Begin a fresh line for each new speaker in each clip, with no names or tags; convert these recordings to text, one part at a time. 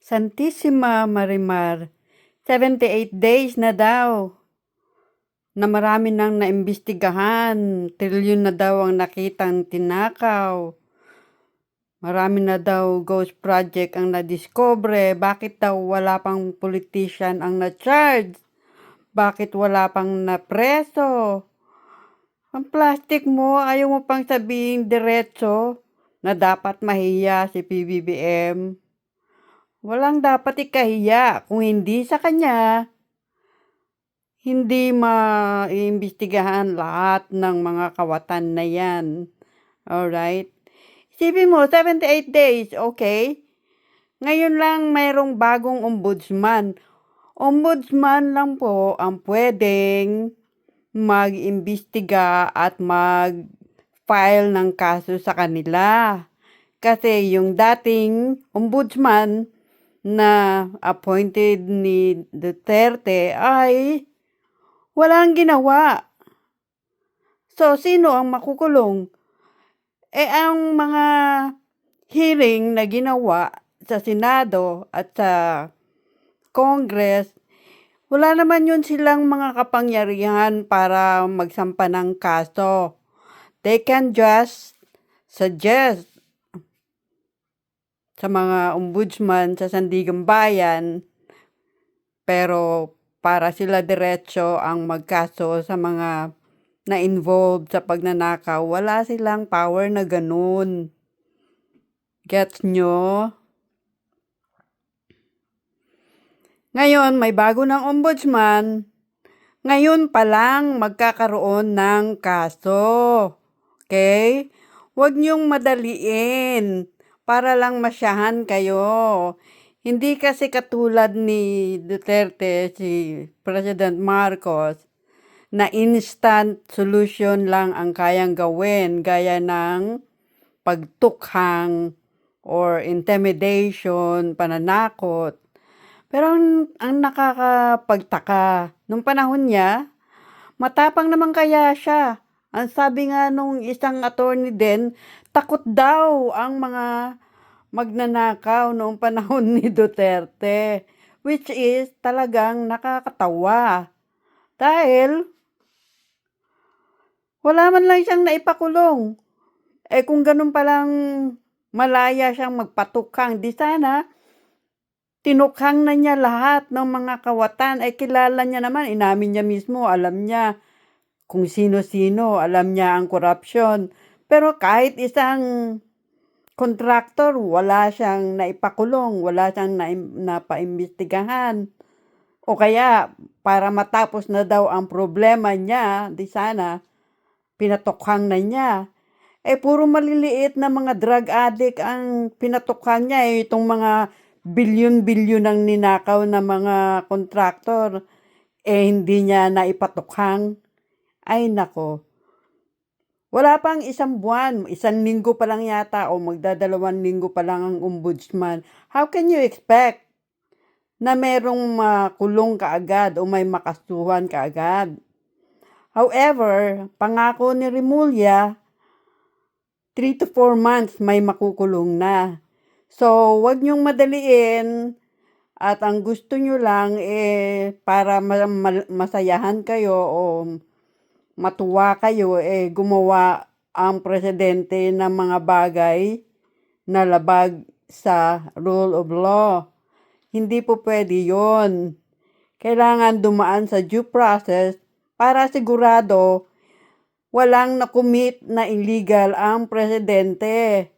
Santissima Marimar, 78 days na daw na marami nang naimbestigahan, trilyon na daw ang nakitang tinakaw, marami na daw ghost project ang nadiscover, bakit daw wala pang politician ang na-charge, bakit wala pang napreso. Ang plastic mo, ayaw mo pang sabihin diretso na dapat mahiya si PBBM. Walang dapat ikahiya kung hindi sa kanya, hindi maiimbestigahan lahat ng mga kawatan na yan. Alright? Isipin mo, 78 days, okay? Ngayon lang mayroong bagong ombudsman. Ombudsman lang po ang pwedeng mag-imbestiga at mag-file ng kaso sa kanila. Kasi yung dating ombudsman na appointed ni Duterte ay walang ginawa. So, sino ang makukulong? Ang mga hearing na ginawa sa Senado at sa Congress, wala naman yun silang mga kapangyarihan para magsampa ng kaso. They can just suggest sa mga ombudsman sa Sandigan Bayan, pero para sila diretso ang magkaso sa mga na-involved sa pagnanakaw, wala silang power na ganun. Gets nyo? Ngayon, may bago ng ombudsman. Ngayon pa lang magkakaroon ng kaso. Okay? Huwag niyong madaliin para lang masyahan kayo. Hindi kasi katulad ni Duterte, si President Marcos, na instant solution lang ang kayang gawin, gaya ng pagtukhang or intimidation, pananakot. Pero ang nakakapagtaka, nung panahon niya, matapang naman kaya siya. Ang sabi nga nung isang attorney din, takot daw ang mga magnanakaw noong panahon ni Duterte. Which is talagang nakakatawa. Dahil wala man lang siyang naipakulong. Kung ganun palang malaya siyang magpatukhang, di sana tinukhang na niya lahat ng mga kawatan. Kilala niya naman, inamin niya mismo, alam niya kung sino-sino, alam niya ang korupsyon. Pero kahit isang kontraktor, wala siyang naipakulong, wala siyang napaimbestigahan. O kaya, para matapos na daw ang problema niya, di sana, pinatukhang na niya. Puro maliliit na mga drug addict ang pinatukhang niya. Itong mga bilyon-bilyon ang ninakaw na mga kontraktor, hindi niya naipatukhang. Ay nako. Wala pang isang buwan, isang linggo pa lang yata o magdadalawang linggo pa lang ang ombudsman. How can you expect na merong makulong kaagad o may makasuhan kaagad? However, pangako ni Remulla, 3 to 4 months may makukulong na. So, wag niyong madaliin at ang gusto niyo lang para masayahan kayo o matuwa kayo, gumawa ang presidente ng mga bagay na labag sa rule of law. Hindi po pwede yun. Kailangan dumaan sa due process para sigurado walang nakumit na illegal ang presidente.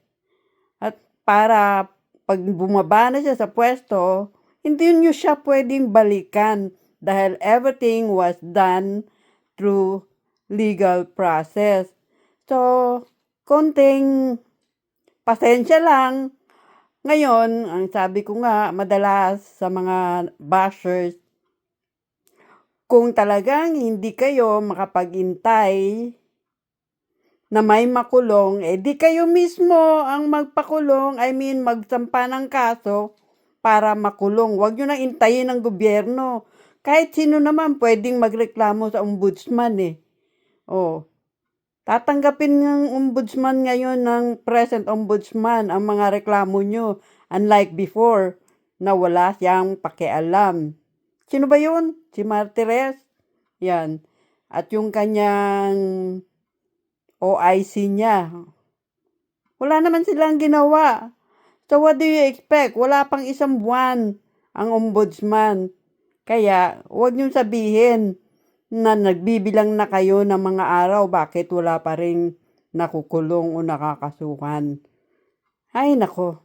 At para pag bumaba na siya sa pwesto, hindi niyo siya pwedeng balikan dahil everything was done through legal process. So, konting pasensya lang. Ngayon, ang sabi ko nga, madalas sa mga bashers, kung talagang hindi kayo makapag-intay na may makulong, di kayo mismo ang magpakulong, magsampa ng kaso para makulong. Huwag nyo na intayin ng gobyerno. Kahit sino naman pwedeng magreklamo sa ombudsman tatanggapin ng ombudsman ngayon ng present ombudsman ang mga reklamo nyo. Unlike before, na wala siyang pakialam. Sino ba yun? Si Martires? Yan. At yung kanyang OIC niya. Wala naman silang ginawa. So what do you expect? Wala pang isang buwan ang ombudsman. Kaya huwag niyong sabihin na nagbibilang na kayo ng mga araw bakit wala pa ring nakukulong o nakakasuhan. Ay nako,